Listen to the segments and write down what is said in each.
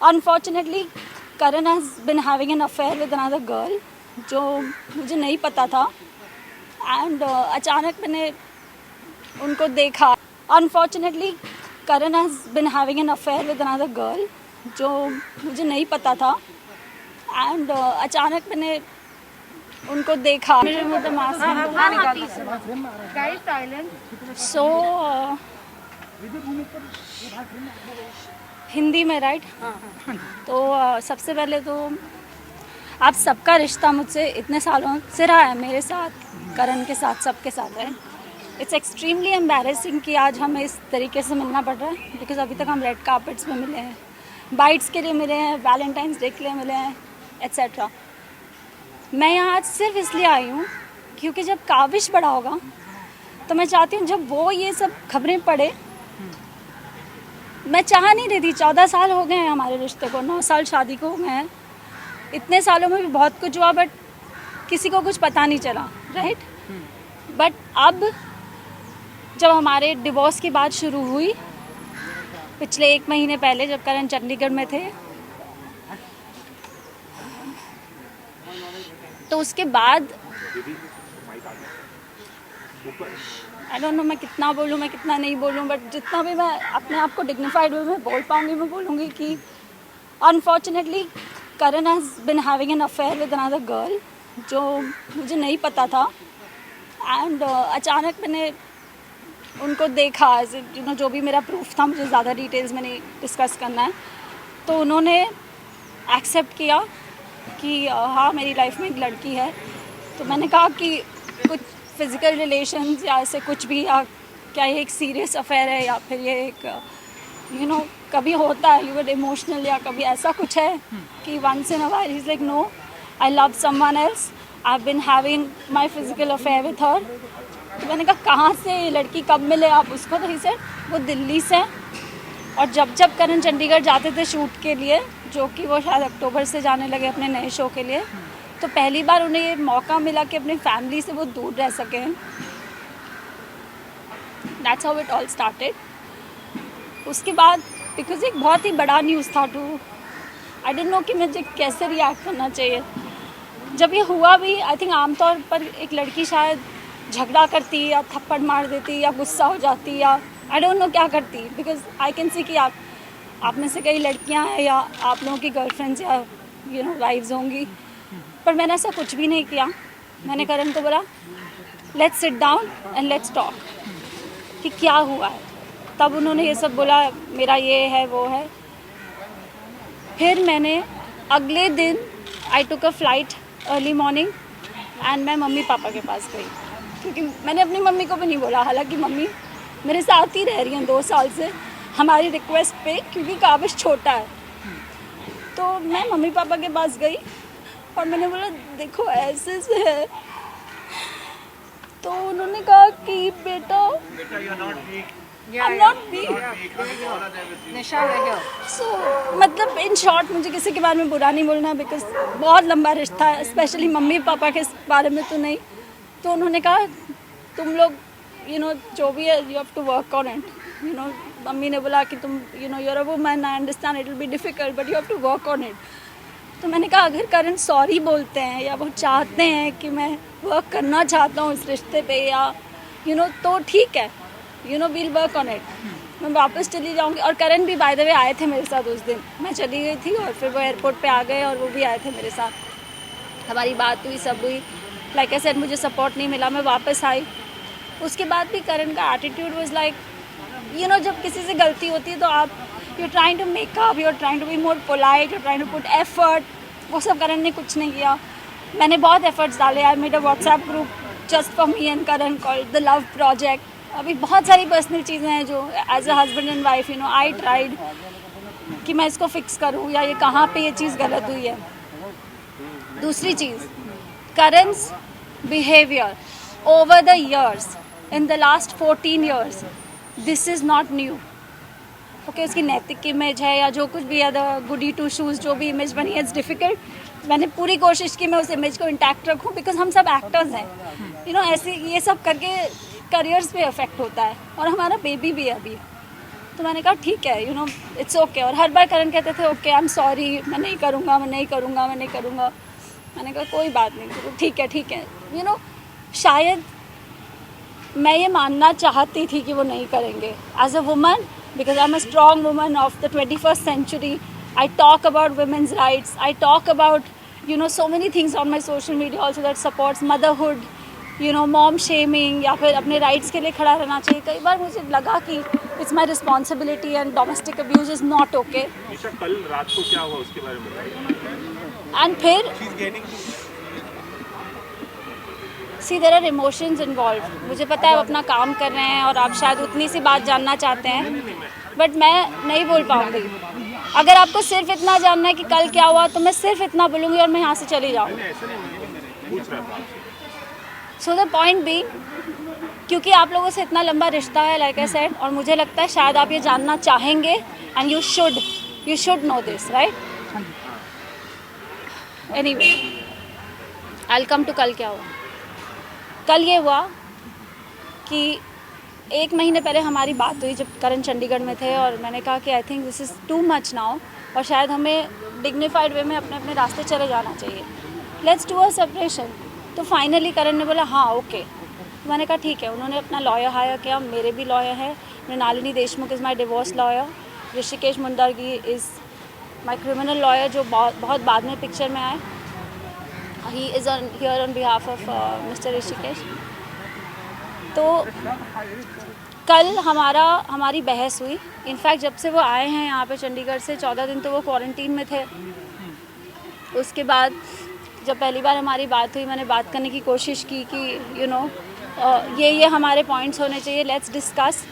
Unfortunately, Karan has been having an affair with another girl, जो मुझे नहीं पता था. And अचानक मैंने उनको देखा. Unfortunately, Karan has been having an affair with another girl, जो मुझे नहीं पता था. And अचानक मैंने उनको देखा. मेरे मुंह से मास्क निकाल. So हिंदी में राइट. तो सबसे पहले तो आप सबका रिश्ता मुझसे इतने सालों से रहा है, मेरे साथ, करण के साथ, सबके साथ है. इट्स एक्सट्रीमली एम्बैरेसिंग कि आज हमें इस तरीके से मिलना पड़ रहा है, बिकॉज अभी तक हम रेड कार्पेट्स में मिले हैं, बाइट्स के लिए मिले हैं, वैलेंटाइंस डे के लिए मिले हैं, एट्सेट्रा. मैं यहाँ आज सिर्फ इसलिए आई हूँ क्योंकि जब काविश बड़ा होगा तो मैं चाहती हूँ जब वो ये सब खबरें पढ़े. मैं चाह नहीं रही थी. 14 साल हो गए हैं हमारे रिश्ते को, 9 साल शादी को हो गए हैं. इतने सालों में भी बहुत कुछ हुआ, बट किसी को कुछ पता नहीं चला, राइट. बट अब जब हमारे डिवोर्स की बात शुरू हुई पिछले 1 महीने पहले, जब करण चंडीगढ़ में थे, तो उसके बाद आई डोंट नो मैं कितना बोलूँ, मैं कितना नहीं बोलूँ, बट जितना भी मैं अपने आप को डिग्निफाइड वे में बोल पाऊँगी मैं बोलूँगी कि unfortunately Karan has been having an affair with another girl, जो मुझे नहीं पता था. एंड अचानक मैंने उनको देखा, यू नो, जो भी मेरा प्रूफ था, मुझे ज़्यादा डिटेल्स में नहीं डिस्कस करना है. तो उन्होंने एक्सेप्ट किया कि हाँ मेरी लाइफ में एक लड़की है. तो मैंने कहा कि कुछ फिज़िकल रिलेशंस या ऐसे कुछ भी, या क्या ये एक सीरियस अफेयर है, या फिर ये एक यू नो कभी होता है यू विल इमोशनल, या कभी ऐसा कुछ है कि once in a while he is like no I love someone else, I have been having my physical affair with her. तो मैंने कहा कहाँ से ये लड़की, कब मिले आप उसको? तो ही सेड वो दिल्ली से. और जब जब करण चंडीगढ़ जाते थे शूट के लिए, जो कि वो शायद अक्टूबर से जाने लगे अपने नए शो के लिए, तो पहली बार उन्हें ये मौका मिला कि अपनी फैमिली से वो दूर रह सकें. That's how it all started. उसके बाद बिकॉज एक बहुत ही बड़ा न्यूज़ था टू, आई डोंट नो कि मुझे कैसे रिएक्ट करना चाहिए. जब ये हुआ भी, आई थिंक आमतौर पर एक लड़की शायद झगड़ा करती, या थप्पड़ मार देती, या गुस्सा हो जाती, या आई डोंट नो क्या करती, बिकॉज आई कैन सी कि आप में से कई लड़कियां हैं, या आप लोगों की गर्लफ्रेंड्स या यू नो वाइफ्स होंगी. पर मैंने ऐसा कुछ भी नहीं किया. मैंने करण को बोला let's sit down and let's talk कि क्या हुआ है. तब उन्होंने ये सब बोला, मेरा ये है वो है. फिर मैंने अगले दिन I took a flight early morning and मैं मम्मी पापा के पास गई, क्योंकि मैंने अपनी मम्मी को भी नहीं बोला. हालांकि मम्मी मेरे साथ ही रह रही हैं 2 साल से हमारी रिक्वेस्ट पे, क्योंकि काबिश छोटा है. तो मैं मम्मी पापा के पास गई और मैंने बोला देखो ऐसे से है. तो उन्होंने कहा कि बेटा I'm not weak. So, मतलब इन शॉर्ट मुझे किसी के बारे में बुरा नहीं बोलना है, बिकॉज बहुत लंबा रिश्ता है, स्पेशली मम्मी पापा के बारे में तो नहीं. तो उन्होंने कहा तुम लोग यू नो जो भी है you have to work on it. You know mummy ने बोला कि तुम you know you're a woman, I understand it will be difficult but you have to work on it. तो मैंने कहा अगर करण सॉरी बोलते हैं, या वो चाहते हैं कि मैं वर्क करना चाहता हूँ इस रिश्ते पे, या यू नो तो ठीक है, you know we'll work on it. मैं वापस चली जाऊँगी. और करण भी बाय द वे आए थे मेरे साथ उस दिन. मैं चली गई थी और फिर वो एयरपोर्ट पे आ गए और वो भी आए थे मेरे साथ. हमारी बात हुई, सब हुई. लाइक आई सेड मुझे सपोर्ट नहीं मिला, मैं वापस आई. उसके बाद भी करण का attitude was like you know जब किसी से गलती होती है तो आप you trying to make up, you are trying to be more polite, you trying to put effort. वो सब करण ने कुछ नहीं किया. मैंने बहुत एफर्ट्स डाले. I made a WhatsApp group just for me and Karan called the love project. अभी बहुत सारी पर्सनल चीज़ें हैं जो as a husband and wife you know I tried कि मैं इसको फिक्स करूँ, या ये कहाँ पे ये चीज़ गलत हुई है. दूसरी चीज़, Karan's behaviour over the years, in the last 14 years, this is not new. Okay, उसकी नैतिक इमेज है या जो कुछ भी है, द गुडी टू शूज़ जो भी इमेज बनी है, इट्स डिफ़िकल्ट. मैंने पूरी कोशिश की मैं उस इमेज को इंटैक्ट रखूं, बिकॉज हम सब एक्टर्स हैं. यू नो ऐसे ये सब करके करियर्स पे अफेक्ट होता है. और हमारा बेबी भी है अभी. तो मैंने कहा ठीक है, यू नो इट्स ओके। और हर बार करण कहते थे ओके आई एम सॉरी, मैं नहीं करूँगा, मैं नहीं करूँगा, मैं नहीं करूँगा। मैंने कहा कोई बात नहीं, ठीक है, यू नो शायद मैं ये मानना चाहती थी कि वो नहीं करेंगे as a woman, because I am a strong woman of the 21st century. I talk about women's rights, I talk about, you know, so many things on my social media also that supports motherhood, you know, mom shaming, या फिर अपने rights के लिए खड़ा रहना चाहिए। कई बार मुझे लगा कि it's my responsibility and domestic abuse is not okay. निशा, कल रात को क्या हुआ उसके बारे में बताइए। And फिर see there are emotions involved. मुझे पता है आप अपना काम कर रहे हैं और आप शायद उतनी सी बात जानना चाहते हैं, बट मैं नहीं बोल पाऊँगी। अगर आपको सिर्फ इतना जानना है कि कल क्या हुआ तो मैं सिर्फ इतना बोलूँगी और मैं यहाँ से चली जाऊँगी। सो द पॉइंट बी, क्योंकि आप लोगों से इतना लंबा रिश्ता है लाइक आई सेड, और मुझे लगता है शायद आप ये जानना चाहेंगे and you should know this, right? Anyway, I will come to कल क्या हुआ। कल ये हुआ कि 1 महीने पहले हमारी बात हुई जब करण चंडीगढ़ में थे, और मैंने कहा कि I think this is too much now, और शायद हमें डिग्निफाइड वे में अपने अपने रास्ते चले जाना चाहिए, लेट्स डू अ सेपरेशन। तो फाइनली करण ने बोला हाँ ओके। तो मैंने कहा ठीक है। उन्होंने अपना लॉयर हायर किया, मेरे भी लॉयर है, Mrinalini Deshmukh is my divorce lawyer, Rishikesh Mundargi is my criminal lawyer, जो बहुत बाद में पिक्चर में आए। He is on here on behalf of mister Rishikesh. तो कल हमारी बहस हुई। इनफैक्ट जब से वो आए हैं यहाँ पे चंडीगढ़ से 14 दिन तो वो क्वारंटीन में थे। उसके बाद जब पहली बार हमारी बात हुई, मैंने बात करने की कोशिश की कि यू नो ये हमारे पॉइंट्स होने चाहिए, लेट्स डिस्कस,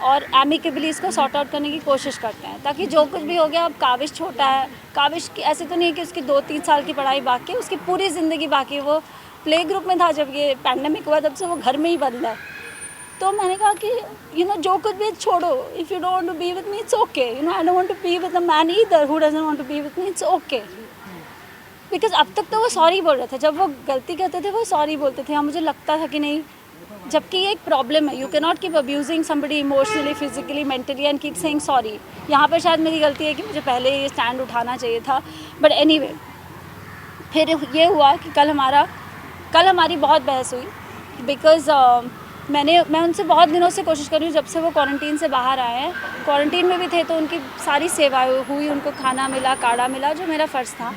और एमिकेबली इसको सॉर्ट आउट करने की कोशिश करते हैं, ताकि जो कुछ भी हो गया। अब काविश छोटा है, काविश की ऐसे तो नहीं है कि उसकी 2-3 साल की पढ़ाई बाकी है, उसकी पूरी ज़िंदगी बाकी है। वो प्ले ग्रुप में था जब ये पैंडमिक हुआ, तब से वो घर में ही बंद है। तो मैंने कहा कि यू नो जो कुछ भी छोड़ो, if you don't want to be with me it's okay, you know I don't want to be with a man either who doesn't want to be with me, it's okay. Because अब तक तो वो sorry बोल रहे थे, जब वो गलती करते थे वो सॉरी बोलते थे। हाँ, मुझे लगता था कि नहीं, जबकि ये एक प्रॉब्लम है, you can not keep abusing somebody emotionally, physically, mentally and keep saying sorry. यहाँ पर शायद मेरी गलती है कि मुझे पहले ये स्टैंड उठाना चाहिए था, बट एनीवे फिर ये हुआ कि कल हमारी बहुत बहस हुई, बिकॉज मैं उनसे बहुत दिनों से कोशिश कर रही हूँ, जब से वो क्वारंटीन से बाहर आए हैं। क्वारंटीन में भी थे तो उनकी सारी सेवाएं हुई, उनको खाना मिला, काढ़ा मिला, जो मेरा फ़र्ज़ था,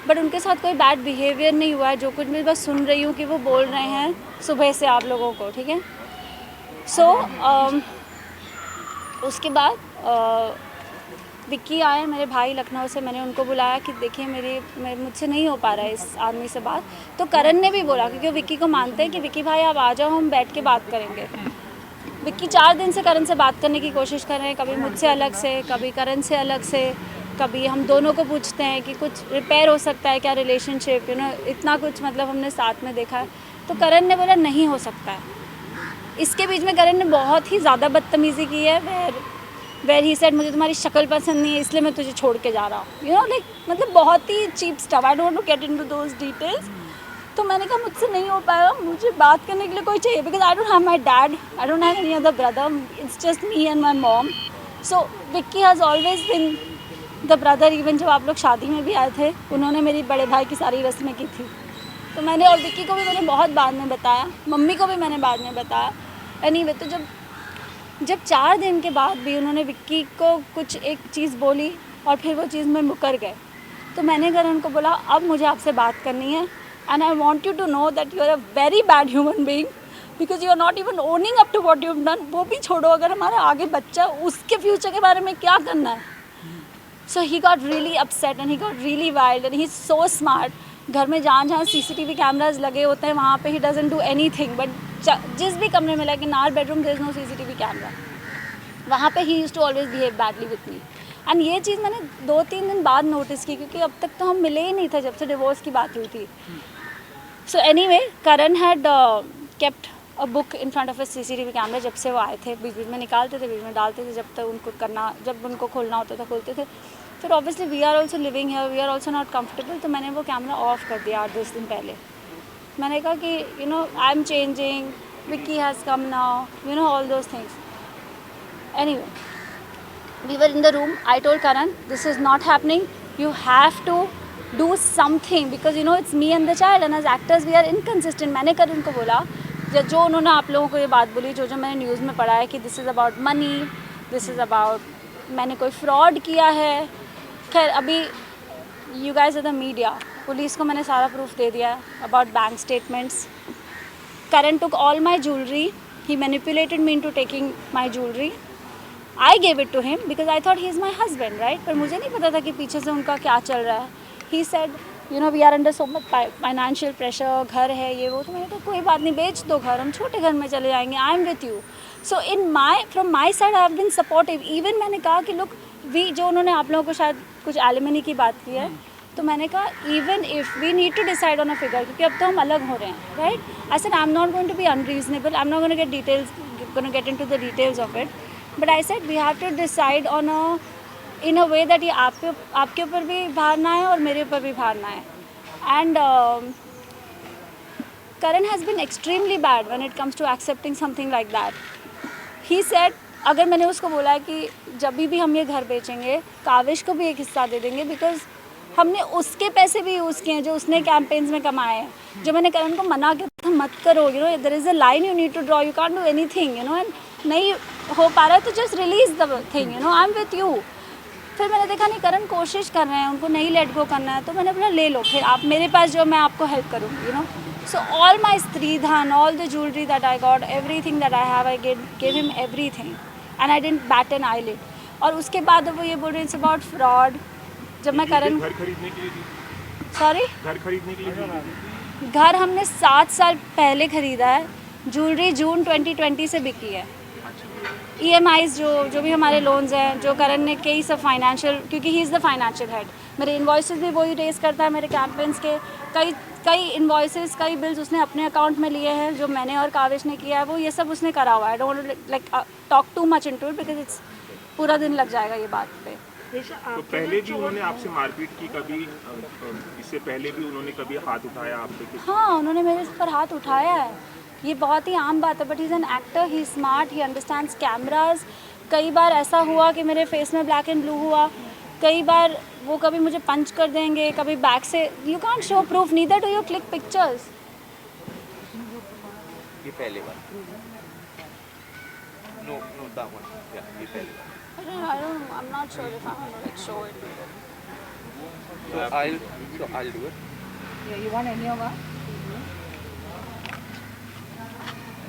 बट उनके साथ कोई बैड बिहेवियर नहीं हुआ है। जो कुछ मैं बस सुन रही हूँ कि वो बोल रहे हैं सुबह से आप लोगों को, ठीक है। सो उसके बाद विक्की आए मेरे भाई लखनऊ से, मैंने उनको बुलाया कि देखिए मुझसे नहीं हो पा रहा है इस आदमी से बात। तो करण ने भी बोला, क्योंकि विक्की को मानते हैं कि विक्की भाई आप आ जाओ, हम बैठ के बात करेंगे। विक्की 4 दिन से करण से बात करने की कोशिश कर रहे हैं, कभी मुझसे अलग से, कभी करण से अलग से, कभी हम दोनों को पूछते हैं कि कुछ रिपेयर हो सकता है क्या रिलेशनशिप, यू नो, इतना कुछ मतलब हमने साथ में देखा है। तो करण ने बोला नहीं हो सकता है। इसके बीच में करण ने बहुत ही ज़्यादा बदतमीज़ी की है, वेर ही सेड मुझे तुम्हारी शक्ल पसंद नहीं है इसलिए मैं तुझे छोड़ के जा रहा हूँ, यू नो, लाइक मतलब बहुत ही cheap stuff. I don't want to get into those details. तो मैंने कहा मुझसे नहीं हो पाएगा, मुझे बात करने के लिए कोई चाहिए, because I don't have my dad, I don't have any other brother, it's just me and my mom. So Vicky has always been the brother. Even जब आप लोग शादी में भी आए थे, उन्होंने मेरी बड़े भाई की सारी रस्में की थी। तो मैंने, और विक्की को भी मैंने बहुत बाद में बताया, मम्मी को भी मैंने बाद में बताया। एनीवे, तो जब 4 दिन के बाद भी उन्होंने विक्की को कुछ एक चीज़ बोली और फिर वो चीज़ में मुकर गए, तो मैंने करण को बोला अब मुझे आपसे बात करनी है, and I want you to know that you are a very bad human being, because you are not even owning up to what you have done. वो भी छोड़ो, अगर हमारा आगे बच्चा, उसके फ्यूचर के बारे में क्या करना है। So he got really upset and he got really wild and he is so smart. घर में जहाँ CCTV कैमराज लगे होते हैं वहाँ पे he doesn't do anything, but जिस भी कमरे में, like in our bedroom there is no CCTV camera, वहाँ पे he used to always behave badly with me. And ये चीज़ मैंने 2-3 दिन बाद नोटिस की, क्योंकि अब तक तो हम मिले ही नहीं थे जब से डिवोर्स की बात हुई थी। So anyway, Karan had kept a book in front of a CCTV camera. जब से वो आए थे, बीच बीच में निकालते थे, बीच में डालते थे, जब तक उनको करना, जब उनको खोलना होता था खोलते थे। फिर obviously we are also living here, we are also not comfortable, तो मैंने वो कैमरा ऑफ कर दिया 8-10 दिन पहले। मैंने कहा कि you know I am changing, Vicky has come now, you know all those things. Anyway, we were in the room. I told Karan, this is not happening. You have to do something because you know it's me and the child, and as actors we are inconsistent. मैंने करण को बोला जो उन्होंने आप लोगों को ये बात बोली जो मैंने न्यूज़ में पढ़ा है कि this is about money, this is about मैंने कोई फ्रॉड किया है. खैर अभी you guys are the media, police को मैंने सारा प्रूफ दे दिया about bank statements. Karan took all my jewelry. He manipulated me into taking my jewelry. I gave it to him because I thought he is my husband, right? पर मुझे नहीं पता था कि पीछे से उनका क्या चल रहा है. He said, you know, we are under so much financial pressure. घर है ये वो. तो मैंने कहा कोई बात नहीं, बेच दो घर, हम छोटे घर में चले जाएंगे. I am with you. So from my side I have been supportive. Even मैंने कहा कि look, जो उन्होंने आप लोगों को शायद कुछ alimony की बात की है, तो मैंने कहा even if we need to decide on a figure, क्योंकि अब तो हम अलग हो रहे हैं, right? I said I'm not going to be unreasonable. I'm not going to get into the details of it. But I said we have to decide in a way that ये आपके ऊपर भी भार ना है और मेरे ऊपर भी भार ना है. And Karan has been extremely bad when it comes to accepting something like that. He said अगर मैंने उसको बोला है कि जब भी हम ये घर बेचेंगे काविश को भी एक हिस्सा दे देंगे बिकॉज हमने उसके पैसे भी यूज़ किए हैं जो उसने कैंपेन्स में कमाए हैं. जो मैंने करण को मना किया था मत करो, you know there is a line you need to draw, you can't do anything, you know. And नहीं हो पा रहा है तो just release the thing, you know, I am with you. फिर मैंने देखा नहीं करण कोशिश कर रहे हैं, उनको नहीं लेट गो करना है, तो मैंने बोला ले लो, फिर आप मेरे पास जो मैं आपको हेल्प करूँगी, you know. So all my stridhan, all the jewellery that I got, everything that I have, I give him everything and I didn't bat an eyelid. और उसके बाद वो ये बोल रहे हैं अबाउट फ्रॉड. जब मैं करण घर खरीदने के लिए दी? सॉरी, घर खरीदने के लिए दी? घर हमने 7 साल पहले ख़रीदा है. ज्वेलरी जून 2020 से बिकी है. EMIs जो भी हमारे लोन्स हैं, जो करण ने कई सब फाइनेंशियल, क्योंकि he is the financial head, मेरे इन्वॉइसेस भी वही रेस करता है, मेरे कैंपेन्स के कई इन्वॉइसेस, कई बिल्स उसने अपने अकाउंट में लिए हैं जो मैंने और काविश ने किया है, वो ये सब उसने करा हुआ है. I don't like talk too much into it because it's पूरा दिन लग जाएगा ये बात पे. तो पहले भी उन्होंने आपसे मारपीट की कभी? इससे पहले भी उन्होंने कभी हाथ उठाया आप पे? हाँ, उन्होंने मेरे पर हाथ उठाया है, ये बहुत ही आम बात है. But he is an actor, he smart, he understands cameras. कई बार ऐसा हुआ कि मेरे फेस में ब्लैक एंड ब्लू हुआ, कई बार वो कभी मुझे पंच कर देंगे, कभी बैक से. You can't show proof, neither do you click pictures. ये पहली बार. Know that one. या ये पहली बार. I'm not sure if I'm gonna like show it. So I'll do it. Yeah, you want any of that?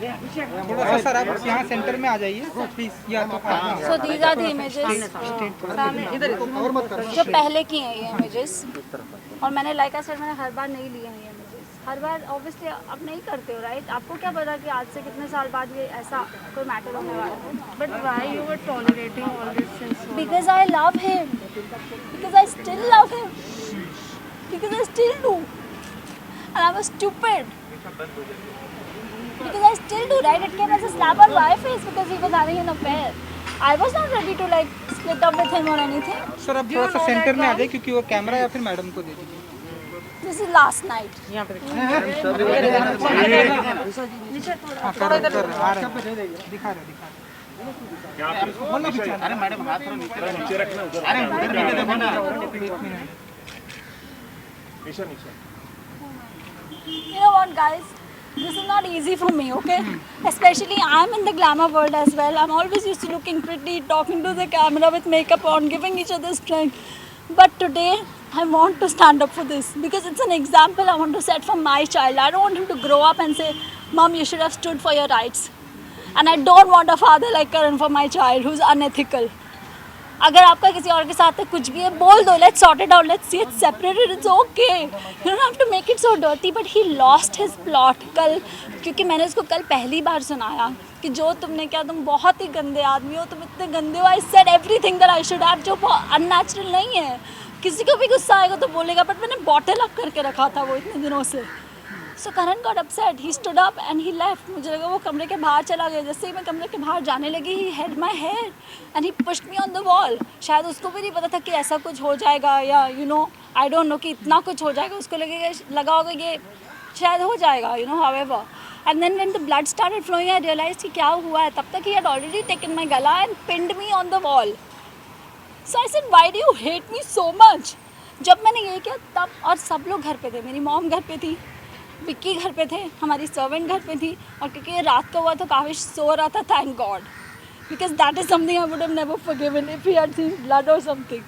थोड़ा सा sir आप यहाँ centre में आ जाइए प्लीज. या तो So these are the images जो पहले की हैं ये images. और मैंने like I said मैंने हर बार नहीं लिए हैं ये images. हर बार obviously आप नहीं करते हो, right? आपको क्या पता कि आज से कितने साल बाद ये ऐसा कोई मैटर होने वाला है. But why you were tolerating all this since so long? Because I love him. Because I still love him. Because I still do. And I was stupid. Because I still do, right? It came as a slap on my face because he was having an affair. I was not ready to like split up with him or anything. Sir अब थोड़ा सा centre में आ जाए क्योंकि वो camera या फिर madam को दे दीजिए. This is last night. हाँ सर आ रहे दिखा रहे. क्या अरे मैडम हाथ नीचे रखना उधर. निशा. You know what, guys? This is not easy for me, okay? Especially I'm in the glamour world as well. I'm always used to looking pretty, talking to the camera with makeup on, giving each other strength. But today, I want to stand up for this because it's an example I want to set for my child. I don't want him to grow up and say, Mom, you should have stood for your rights. And I don't want a father like Karan for my child who's unethical. अगर आपका किसी और के साथ कुछ भी है बोल दो, let's sort it out, let's see it separated, it's okay, you don't have to make it so dirty. But he lost his plot कल, क्योंकि मैंने उसको कल पहली बार सुनाया कि जो तुमने किया, तुम बहुत ही गंदे आदमी हो, तुम इतने गंदे हो. I said everything that I should have, जो बहुत अननेचुरल नहीं है. किसी को भी गुस्सा आएगा तो बोलेगा, बट मैंने बॉटल अप करके रखा था वो इतने दिनों से. So Karan got upset, he stood up and he left. मुझे लगा वो कमरे के बाहर चला गया. जैसे ही मैं कमरे के बाहर जाने लगी, he held my hair and he pushed me on the wall. शायद उसको भी नहीं पता था कि ऐसा कुछ हो जाएगा, या you know I don't no कि इतना कुछ हो जाएगा. उसको लगा होगा ये शायद हो जाएगा, you know, however. And then when the blood started flowing, I realised कि क्या हुआ है. तब तक he had already taken my gala and pinned me on the wall. So I said why do you hate me so much. जब मैंने ये किया तब, और सब लोग घर पे थे, मेरी मॉम घर पे थी, विक्की घर पे थे, हमारी सर्वेंट घर पे थी, और क्योंकि ये रात का हुआ तो काविश सो रहा था, thank God, because that is something I would have never forgiven if he had seen blood और something.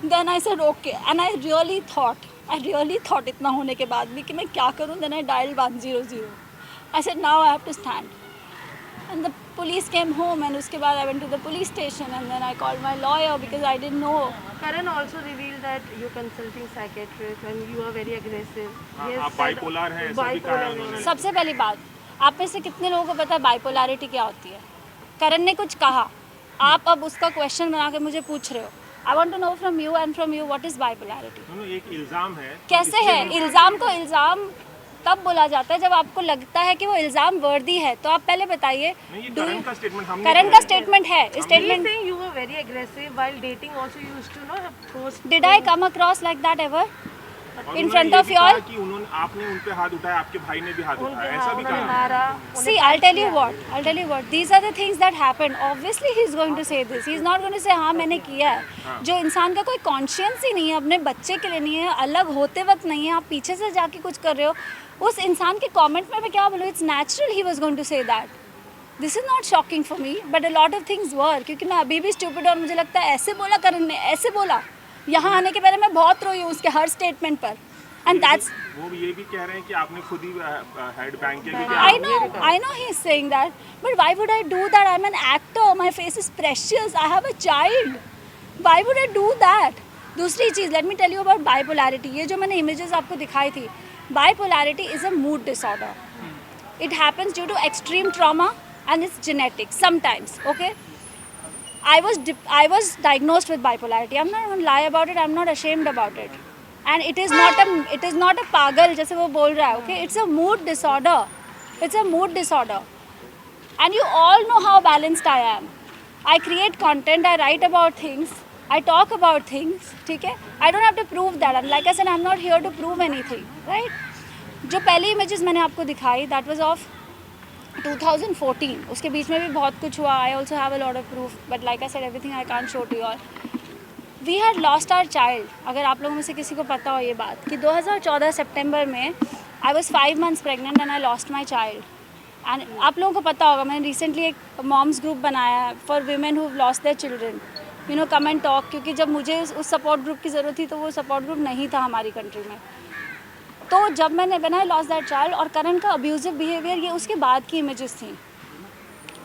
Then I said okay, and I really thought इतना होने के बाद भी कि मैं क्या करूँ. Then I dialled 100. I said now I have to stand, and the police came home, and उसके बाद I went to the police station, and then I called my lawyer because I didn't know. Karan also revealed that you're consulting psychiatrist and you are very aggressive. He has आप said- bipolar हैं, ऐसा भी कहा है उन्होंने. सबसे पहली बात, आप में से कितने लोगों को पता है बाइपोलैरिटी क्या होती है? करण ने कुछ कहा, आप अब उसका क्वेश्चन बना के मुझे पूछ रहे हो. I want to know from you and from you what is bipolarity. दोनों एक इल्जाम है. कैसे है? इल्ज़ाम को इल्ज़ाम तब बोला जाता है जब आपको लगता है कि वो इल्ज़ाम वर्दी है. तो आप पहले बताइए. नहीं, ये करण का स्टेटमेंट हमने करण का स्टेटमेंट है. He is statement saying you were very aggressive while dating. Also, you used to know have post. Did I come across like that ever और in उन्होंने front ये of भी you कहा all? कि उन्होंने आपने उन पे हाथ उठाया, आपके भाई ने भी हाथ उनके उठाया, ऐसा भी उन्होंने कहा. मारा. See, I'll tell you what. These are the things that happened. Obviously, he's going to say this. He's not going to say हाँ मैंने किया है. जो इंसान का कोई कॉन्शियंस ही नहीं है, अपने बच्चे के लिए नहीं है, अलग होते वक्त नहीं है, आप पीछे से जाके कुछ कर रहे हो, उस इंसान के कमेंट में मैं क्या बोलूँ? It's natural he was going to say that. This is not shocking for me, but a lot of things were, क्योंकि मैं अभी भी स्टूपिड, और मुझे लगता है ऐसे बोला करण ने, ऐसे बोला. यहाँ आने के पहले मैं बहुत रोई हूँ उसके हर स्टेटमेंट पर. एंड दैट्स, वो ये भी कह रहे हैं कि आपने खुद ही हेड बैंक किया क्योंकि I know he's saying that, but why would I do that? I'm an actor. My face is precious. I have a child. Why would I do that? दूसरी चीज़, let me tell you about bipolarity. ये जो मैंने images आपको दिखाई थी, bipolarity is a mood disorder. It happens due to extreme trauma and it's genetic sometimes. Okay. I was diagnosed with bipolarity. I'm not going to lie about it. I'm not ashamed about it. And it is not a पागल जैसे वो बोल रहा है. Okay, it's a mood disorder. It's a mood disorder. And you all know how balanced I am. I create content. I write about things. I talk about things. ठीक है? I don't have to prove that. And like I said, I'm not here to prove anything. Right? जो पहली images मैंने आपको दिखाई, that was of 2014. उसके बीच में भी बहुत कुछ हुआ. I also have a lot of proof. But like I said, everything I can't show to you all. We had lost our child. अगर आप लोगों में से किसी को पता हो ये बात कि 2014 सितंबर में I was 5 months pregnant and I lost my child. And आप लोगों को पता होगा, मैंने recently एक moms group बनाया है for women who've lost their children. You know, come and talk. क्योंकि जब मुझे उस support group की ज़रूरत थी तो वो support group नहीं था हमारी country में. तो जब मैंने when I lost that child, और करण का abusive behavior, ये उसके बाद की images थी.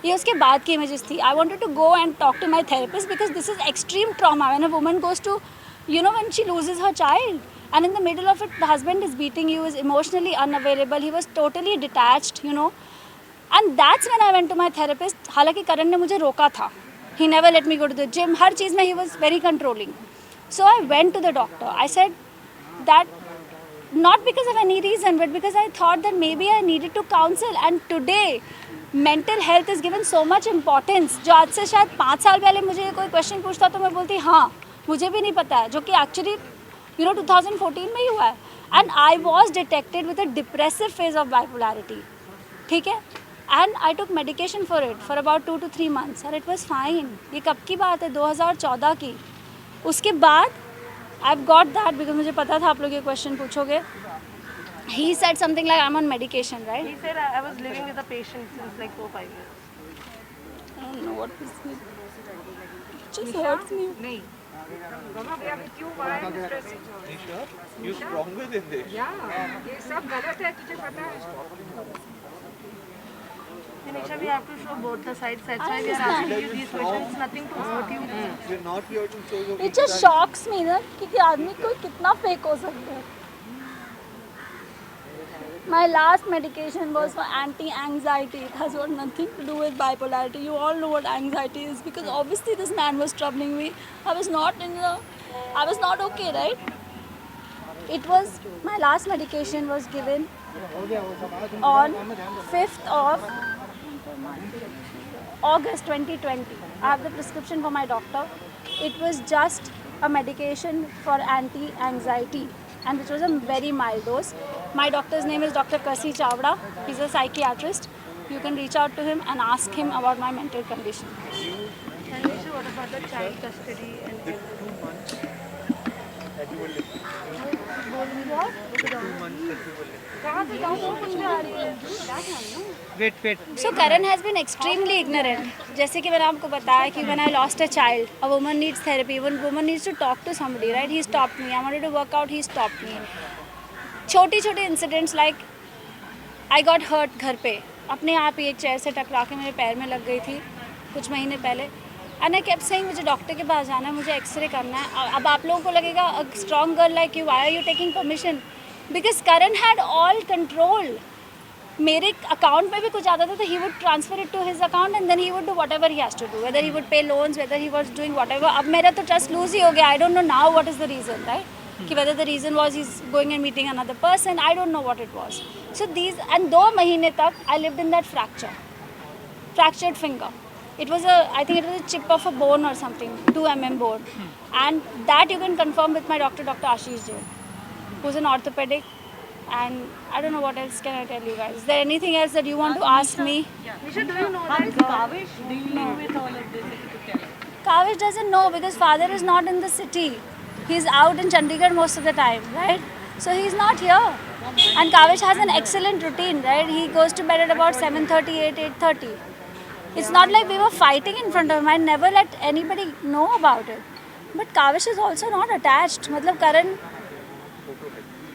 ये उसके बाद की images थी. I wanted to go and talk to my therapist because this is extreme trauma. When a woman goes to, you know, when she loses her child, and in the middle of it, the husband is beating you, is emotionally unavailable, he was totally detached, you know. And that's when I went to my therapist. हालांकि करण ने मुझे रोका था. He never let me go to the gym. हर चीज़ में he was very controlling. So I went to the doctor. I said that not because of any reason, but because I thought that maybe I needed to counsel. And today, mental health is given so much importance. जो आज से शायद 5 साल पहले मुझे कोई question पूछता तो मैं बोलती हाँ मुझे भी नहीं पता है, जो कि एक्चुअली यू नो 2014 में ही हुआ है. And I was detected with a depressive phase of bipolarity. ठीक है. And I took medication for it for about 2 to 3 months और इट वॉज फाइन. ये कब की बात है? 2014 की. उसके बाद I have got that because मुझे पता था आप लोग ये क्वेश्चन पूछोगे. He said something like I'm on medication, right? He said I was living with a patient since like 4-5 years. I don't know what this means. It just hurts me. नहीं बाबा भैया भी क्यों बड़ा है stress? You stronger than this. ये सब गलत है, तुझे पता है? Dinesh, we have to show both the sides. That's why we are asking you these questions. It's nothing to hurt you. We're not here to show your It just shocks me ना कि आदमी कोई कितना fake हो सकता है. My last medication was for anti-anxiety. It has got nothing to do with bipolarity. You all know what anxiety is because obviously this man was troubling me. I was not okay, right? It was, my last medication was given on 5th of August 2020. I have the prescription for my doctor. It was just a medication for anti-anxiety. And which was a very mild dose. My doctor's name is Dr. Kasi Chawda. He's a psychiatrist. You can reach out to him and ask him about my mental condition. Dinesh, what about the child custody and The 2 months that you were living. what? The 2 months that you were living. कहाँ से जाऊँ वो कुछ आ रही है wait So Karan has been extremely ignorant. जैसे कि मैंने आपको बताया कि when I lost a child, a woman needs therapy. When woman needs to talk to somebody, right? He stopped me. I wanted to work out. He stopped me. छोटे incidents like I got hurt घर पे, अपने आप ही एक chair से टकरा के मेरे पैर में लग गई थी कुछ महीने पहले. एंड आई केप्ट सेइंग मुझे डॉक्टर के पास जाना है, मुझे एक्सरे करना है. अब आप लोगों को लगेगा a strong girl like you, why are you taking permission? Because Karan had all control. मेरे अकाउंट में भी कुछ आता था तो he would transfer it to his account and then he would do whatever he has to do, whether he would pay loans, whether he was doing whatever. अब मेरा तो ट्रस्ट लूज ही हो गया. I don't know now what is the reason, right? कि whether the reason was he's going and meeting another person, I don't know what it was. So these, and 2 महीने तक I lived in that fractured finger. It was I think it was a chip of a bone or something, 2 mm bone. And that you can confirm with my doctor, Dr. Ashish Jain, who's an orthopedic. And I don't know what else can I tell you guys. Is there anything else that you want to ask me? Nisha, do you know that Kavish dealing with all of this? If you could tell us. Kavish doesn't know because father is not in the city. He's out in Chandigarh most of the time, right? So he's not here. And Kavish has an excellent routine, right? He goes to bed at about 7:30, 8:30. It's not like we were fighting in front of him. I never let anybody know about it. But Kavish is also not attached. मतलब करण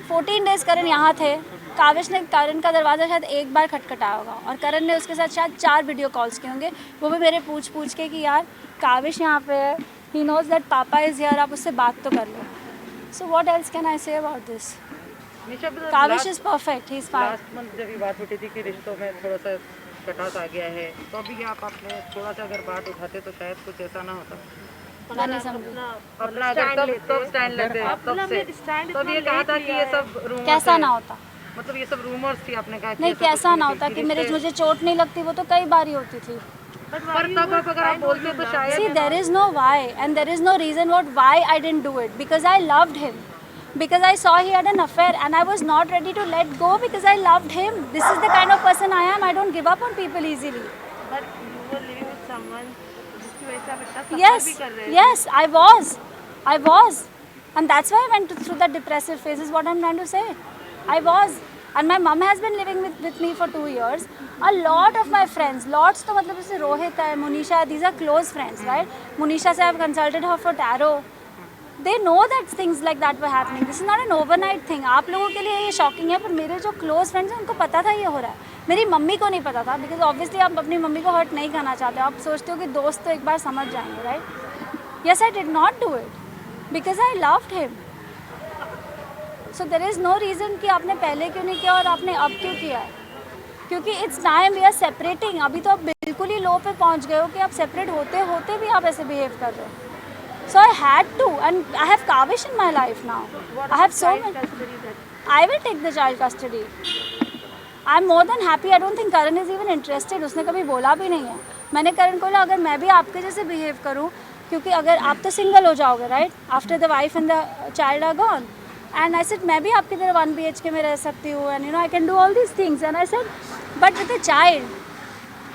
14 days करण यहाँ थे. काविश ने करण का दरवाज़ा शायद एक बार खटखटाया होगा और करण ने उसके साथ शायद 4 वीडियो कॉल्स किए होंगे, वो भी मेरे पूछ के कि यार काविश यहाँ पे है, he knows that papa is here, आप उससे बात तो कर लो. So what else can I say about this? Kavish is perfect, he is fine. Last month जब ये बात उठी थी कि रिश्तों में थोड़ा सा कटास आ गया है, तो अभी आप अपने थोड़ा सा अगर बात उठाते तो शायद कुछ ऐसा ना होता. मैं नहीं समझी अपना अगर तब स्टैंड लेते तब से, तब ये कहा था कि ये सब रूमर्स कैसा ना होता, मतलब ये सब रूमर्स थी, आपने कहा कि नहीं ये सब कैसा कुछ ना नहीं होता थी, कि रिश्ते- मुझे चोट नहीं लगती, वो तो कई बार ही होती थी. पर तब आप अगर आप बोलते तो शायद See, there is no why and there is no reason why I didn't do it. Because I loved him. Because I saw he had an affair and I was not ready to let go because I loved him. This is the kind of person I am. I don't give up on people easily. But you were living with someone जिसकी वजह से आप इतना सफर Yes, भी कर रहे थे. yes, I was. And that's why I went through that depressive phase is what I'm trying to say. I was. And my mom has been living with me for 2 years. A lot of my friends, lots तो मतलब जैसे रोहित है, Monisha, these are close friends, right? Monisha से I've consulted her for tarot. They know that things like that were happening. This is not an overnight thing. आप लोगों के लिए ये शॉकिंग है, पर मेरे जो क्लोज फ्रेंड्स हैं उनको पता था ये हो रहा है. मेरी मम्मी को नहीं पता था बिकॉज ऑब्वियसली आप अपनी मम्मी को हर्ट नहीं करना चाहते हो. आप सोचते हो कि दोस्त तो एक बार समझ जाएंगे, right? Yes, I did not do it because I loved him. So there is no reason कि आपने पहले क्यों नहीं किया और आपने अब क्यों किया है. क्योंकि it's time we are separating. अभी तो आप बिल्कुल ही लो पे पहुंच गए हो कि आप सेपरेट होते होते भी आप ऐसे बिहेव कर रहे हो. So I had to, and I have Kavish in my life now. I have so many. I will take the child custody. I'm more than happy. I don't think Karan is even interested. उसने कभी बोला भी नहीं है. मैंने करण को बोला अगर मैं भी आपके जैसे बिहेव करूँ, क्योंकि अगर आप तो सिंगल हो जाओगे, right? After the wife and the child are gone. And I said मैं भी आपकी तरह 1 BHK में रह सकती हूँ, and you know I can do all these things. And I said but with a child,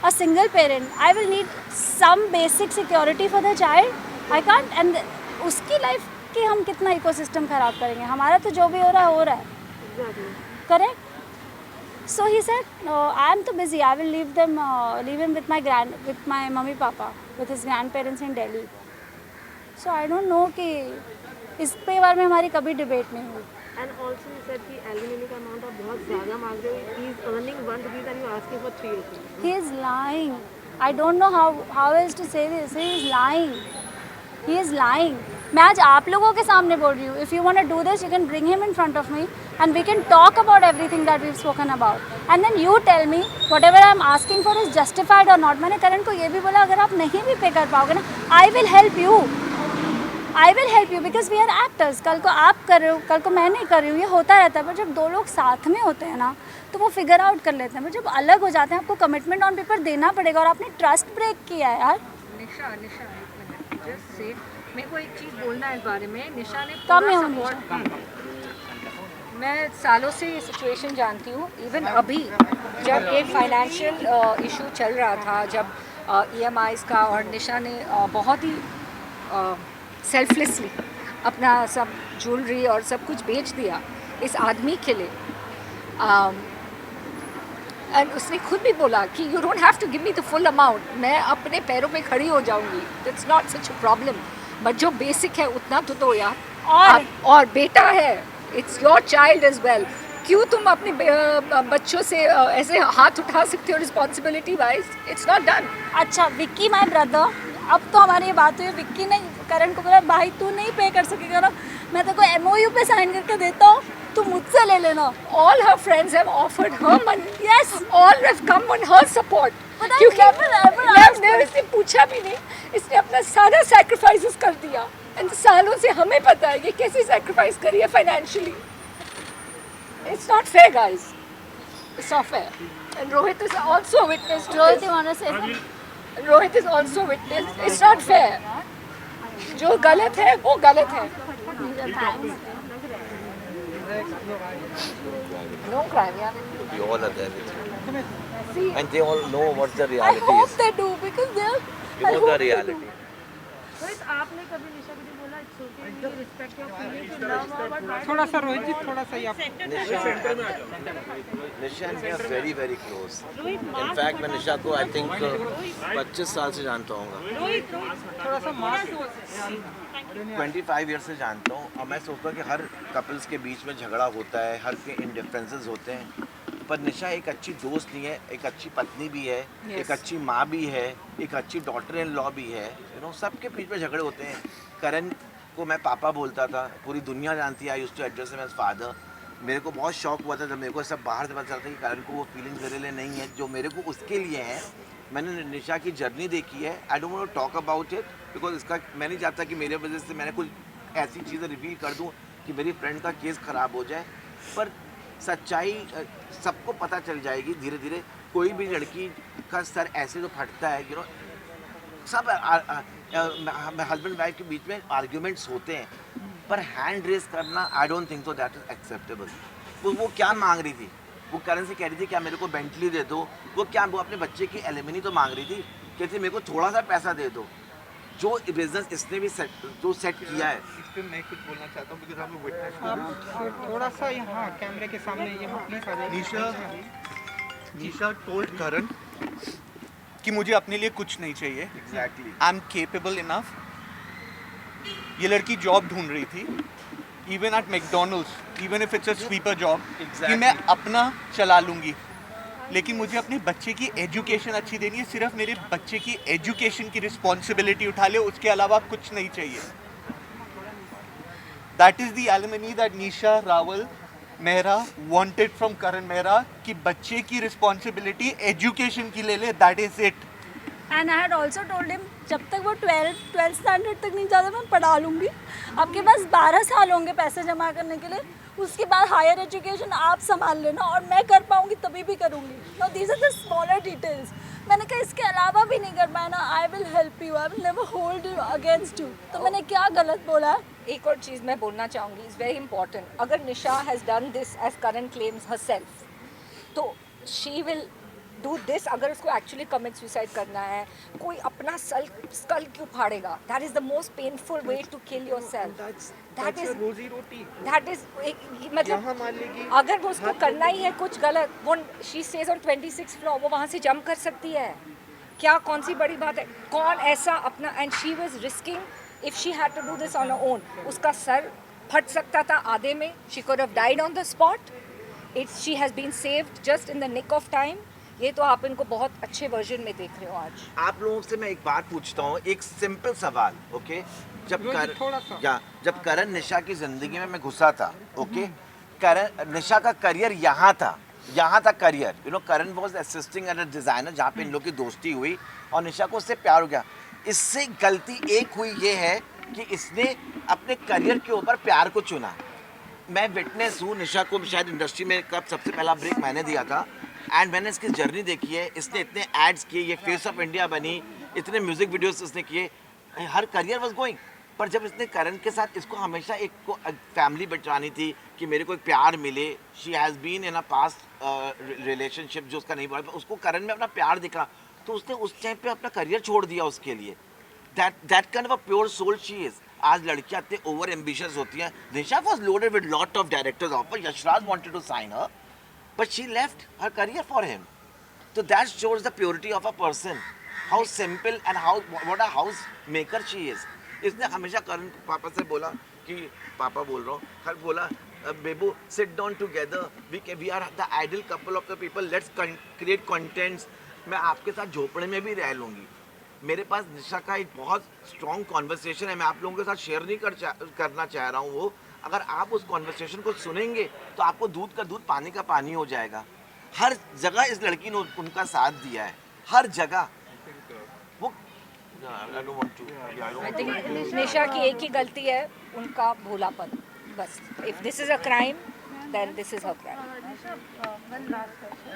a single parent, I will need some basic security for the child. I can't. And उसकी life की हम कितना ecosystem ख़राब करेंगे? हमारा तो जो भी हो रहा है correct. So he said, I am too busy. I will leave him with my mummy papa, with his grandparents in Delhi. So I don't know कि इस पे बारे में हमारी कभी डिबेट नहीं हुई. And also you said कि alimony का amount आप बहुत ज़्यादा मांग रहे हो. He is earning 1 rupees and you are asking for 3 rupees. He is lying. I don't know how else to say this. He is lying. He is lying. मैं आज आप लोगों के सामने बोल रही हूँ. If you want to do this, you can bring him in front of me and we can talk about everything that we've spoken about. And then you tell me whatever I'm asking for is justified or not. मैंने करण को ये भी बोला अगर आप नहीं भी पे कर पाओगे ना, I will help you. I will help you because we are actors. कल को आप कर रहे हो, कल को मैं नहीं कर रही हूँ, ये होता रहता है. पर जब 2 लोग साथ में होते हैं ना तो वो फिगर आउट कर लेते हैं. पर जब अलग हो जाते हैं आपको कमिटमेंट ऑन पेपर देना पड़ेगा और आपने ट्रस्ट ब्रेक किया है यार. निशा जस्ट से मेरे को एक चीज़ बोलना है इस बारे में. निशा ने कम है पूरा वो support- मैं सालों से ये सिचुएशन जानती हूँ. इवन अभी जब एक फाइनेंशियल इशू चल रहा था, जब EMIs का, और निशा ने बहुत ही सेल्फलेसली अपना सब ज्वेलरी और सब कुछ बेच दिया इस आदमी के लिए। एंड उसने खुद भी बोला कि you don't have to give me the full amount, मैं अपने पैरों पे खड़ी हो जाऊंगी, it's not such a problem, but जो बेसिक है उतना तो दो यार। और बेटा है, it's your child as well, क्यों तुम अपने बच्चों से ऐसे हाथ उठा सकते हो responsibility wise? It's not done. अच्छा विक्की माय ब्रदर, अब तो हमारी ये बात हुई, विक्की ने करण को बोला भाई तू नहीं पे कर सकेगा ना, मैं तेरे को MOU पे साइन करके देता हूँ, तू मुझसे ले लेना। All her friends have offered her money. Yes. All have come on her support. But I क्योंकि never asked ने इसने पूछा भी नहीं, इसने अपना सारा sacrifices कर दिया। And सालों से हमें पता है कि कैसे sacrifice करी है financially. It's not fair, guys. It's not fair. And Rohit is also witnessed to Rohit this. you wanna say something? Rohit is also witnessed. It's not fair. जो गलत है वो गलत है। No crime, yeah. We all are there with you. And they all know what the I reality hope is. they do because they're. You know the reality. Rohit आपने कभी निशा को नहीं बोला it's okay we respect your feelings and love her but थोड़ा सा रोहित जी, थोड़ा सा ही आप निशा and me are very very close. In fact मैं निशा को I think 25 साल से जानता हूँ, थोड़ा सा मास्क 25 ईयर से जानता हूँ। और मैं सोचता हूँ कि हर कपल्स के बीच में झगड़ा होता है, हर के इंडिफरेंसेस होते हैं, पर निशा एक अच्छी दोस्त नहीं है, एक अच्छी पत्नी भी है, एक अच्छी माँ भी है, एक अच्छी डॉटर इन लॉ भी है। यू नो सबके बीच में झगड़े होते हैं। करण को मैं पापा बोलता था, पूरी दुनिया जानती है, I used to address him as father. मेरे को बहुत शौक हुआ था जब मेरे को सब बाहर से पता चलता कि करण को वो फीलिंग्स मेरे लिए नहीं है जो मेरे को उसके लिए है। मैंने निशा की जर्नी देखी है, I don't want to talk about it because इसका मैं नहीं चाहता कि मेरे वजह से मैंने कुछ ऐसी चीज़ें रिवील कर दूँ कि मेरी फ्रेंड का केस ख़राब हो जाए। पर सच्चाई सबको पता चल जाएगी धीरे धीरे। कोई भी लड़की का सर ऐसे तो फटता है, यू नो सब हस्बैंड वाइफ के बीच में आर्ग्यूमेंट्स होते हैं, पर हैंड रेस करना I don't think so that is acceptable. वो क्या मांग रही थी? वो करण से कह रही थी क्या मेरे को बेंटली दे दो, वो अपने बच्चे की एलिमनी तो मांग रही थी, कहती मेरे को थोड़ा सा पैसा दे दो। जो बिजनेस इसने भी सेट किया है। इस पे मैं कुछ बोलना चाहता हूँ बिकॉज हम विटनेस आप थोड़ा सा यहाँ कैमरे के सामने ये प्लीज आ जाइए। निशा टोल्ड करण कि मुझे अपने लिए कुछ नहीं चाहिए, exactly I am capable enough. ये लड़की जॉब ढूंढ रही थी, even at McDonald's, even if it's a sweeper job, कि मैं अपना चला लूँगी, लेकिन मुझे अपने बच्चे की एजुकेशन अच्छी देनी है। सिर्फ मेरे बच्चे की एजुकेशन की रिस्पॉन्सिबिलिटी उठा ले, उसके अलावा कुछ नहीं चाहिए। That is the alimony that Nisha Rawal Mehra wanted from Karan Mehra, कि बच्चे की रिस्पॉन्सिबिलिटी एजुकेशन की ले ले, that is it. And I had also told him जब तक वो 12th स्टैंडर्ड तक नहीं जाता मैं पढ़ा लूँगी, आपके पास 12 साल होंगे पैसे जमा करने के लिए, उसके बाद हायर एजुकेशन आप संभाल लेना और मैं कर पाऊँगी तभी भी करूँगी। No these are the smaller details. मैंने कहा इसके अलावा भी नहीं कर पाया ना, I will help you, I will never hold you against you. तो मैंने क्या गलत बोला है? एक और चीज़ मैं बोलना चाहूँगी, इज़ वेरी इंपॉर्टेंट। अगर Nisha has done this as Karan claims herself, तो शी विल डू दिस। अगर उसको एक्चुअली कमिट सुसाइड करना है, कोई अपना स्कल क्यों फाड़ेगा? That is the most painful way to kill yourself. That is roji roti मतलब अगर वो उसको करना ही है कुछ गलत, वो she stage on 26th floor, वो वहाँ से जंप कर सकती है, क्या कौन सी बड़ी बात है? कौन ऐसा अपना, and she was risking, if she had to do this on her own, उसका सर फट सकता था आधे में, she could have died on the spot. It's she has been saved just in the nick of time. ये तो आप इनको बहुत अच्छे वर्जन में देख रहे हो आज। आप लोगों से मैं एक बात पूछता हूँ, एक सिंपल सवाल, ओके? जब करण निशा की जिंदगी में मैं घुसा था, ओके, करण निशा का करियर यहाँ था career, you know, Karan was assisting as a designer, जहाँ पे इन लोग की दोस्ती हुई और निशा को उससे प्यार हो गया। इससे गलती एक हुई ये है कि इसने अपने करियर के ऊपर प्यार को चुना। मैं विटनेस हूँ, निशा को शायद इंडस्ट्री में कब सबसे पहला ब्रेक मैंने दिया था, एंड मैंने इसकी जर्नी देखी है। इसने इतने एड्स किए, ये फेस ऑफ इंडिया बनी, इतने म्यूजिक वीडियोस इसने किए, हर करियर वाज गोइंग। पर जब इसने करण के साथ, इसको हमेशा एक को फैमिली बचानी थी कि मेरे को एक प्यार मिले। She has been in a past relationship जो उसका नहीं बढ़ा, उसको करण में अपना प्यार दिखा, तो उसने उस टाइम पे अपना करियर छोड़ दिया उसके लिए। that kind of a pure soul she is. आज लड़कियां इतने ओवर एम्बिशियस होती हैं. निशा was loaded with lot of directors offer. Yashraj wanted to sign her, but she left her career for him. So that shows the purity of a person. How simple and what a house maker she is. इसने हमेशा करण पापा से बोला कि पापा बोल रहा हूँ, हर बोला बेबू sit down together. We are the ideal couple of the people. Let's create contents. मैं आपके साथ झोपड़े में भी रह लूँगी. मेरे पास निशा का एक बहुत स्ट्रॉन्ग कॉन्वर्सेशन है. मैं आप लोगों के साथ शेयर नहीं करना चाह रहा हूँ. वो अगर आप उस कॉन्वर्सेशन को सुनेंगे तो आपको दूध का दूध पानी का पानी हो जाएगा. हर जगह इस लड़की ने उनका साथ दिया है, हर जगह. वो I don't want to. I think Nisha की एक ही गलती है, उनका भोलापन. बस if this is a crime then this is her crime. One last question.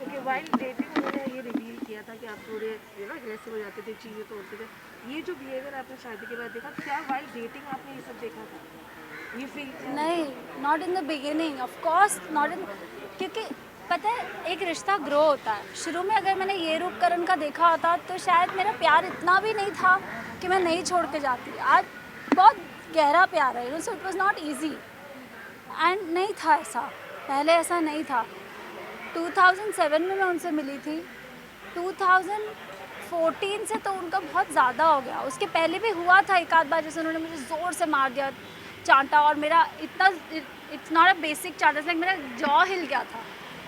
Okay, while dating उन्होंने ये रिवील किया था कि आप थोड़े अग्रेसिव हो जाते थे, चीज़ें तोड़ते थे. ये जो बिहेवियर आपने शादी के बाद देखा, क्या while dating आपने ये सब देखा था? You feel नहीं, not in the beginning, of course not in. क्योंकि पता है एक रिश्ता ग्रो होता है. शुरू में अगर मैंने ये रूप करण का देखा होता तो शायद मेरा प्यार इतना भी नहीं था कि मैं नहीं छोड़ के जाती. आज बहुत गहरा प्यार है, so it was not easy. And नहीं था ऐसा, पहले ऐसा नहीं था. 2007 में मैं उनसे मिली थी. 2014 से तो उनका बहुत ज़्यादा हो गया. उसके पहले भी हुआ था एक आध बार, जैसे उन्होंने मुझे ज़ोर से मार दिया चांटा, और मेरा इतना it's not a basic chanta, like मेरा जॉ हिल गया था.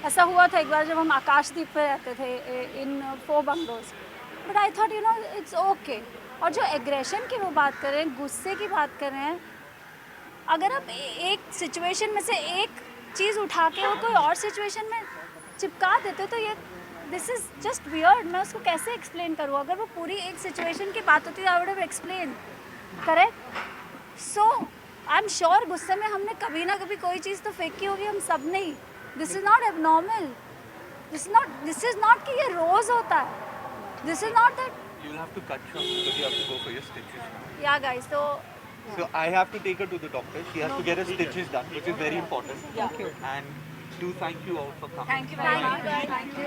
ऐसा हुआ था एक बार जब हम आकाशदीप पे रहते थे इन 4 bungalows. But I thought it's okay. और जो एग्रेशन की वो बात कर रहे हैं, गुस्से की बात कर रहे हैं, अगर आप एक सिचुएशन में से एक चीज़ उठा के वो कोई और सिचुएशन में चिपका देते हो तो ये दिस इज़ जस्ट वियर्ड. मैं उसको कैसे एक्सप्लेन करूँ? अगर वो पूरी एक सिचुएशन की बात होती है आई would have explain, correct. So I am sure गुस्से में हमने कभी ना कभी कोई चीज़ तो फेंकी होगी हम सब ने ही. This is not abnormal. This is not कि ये रोज़ होता है. This is not that. You'll have to cut short because you have to go for your stitches. या guys, So I have to take her to the doctor. She has to get her stitches done, which is very important. Yeah. And do thank you all for coming. Thank you very much. Thank you.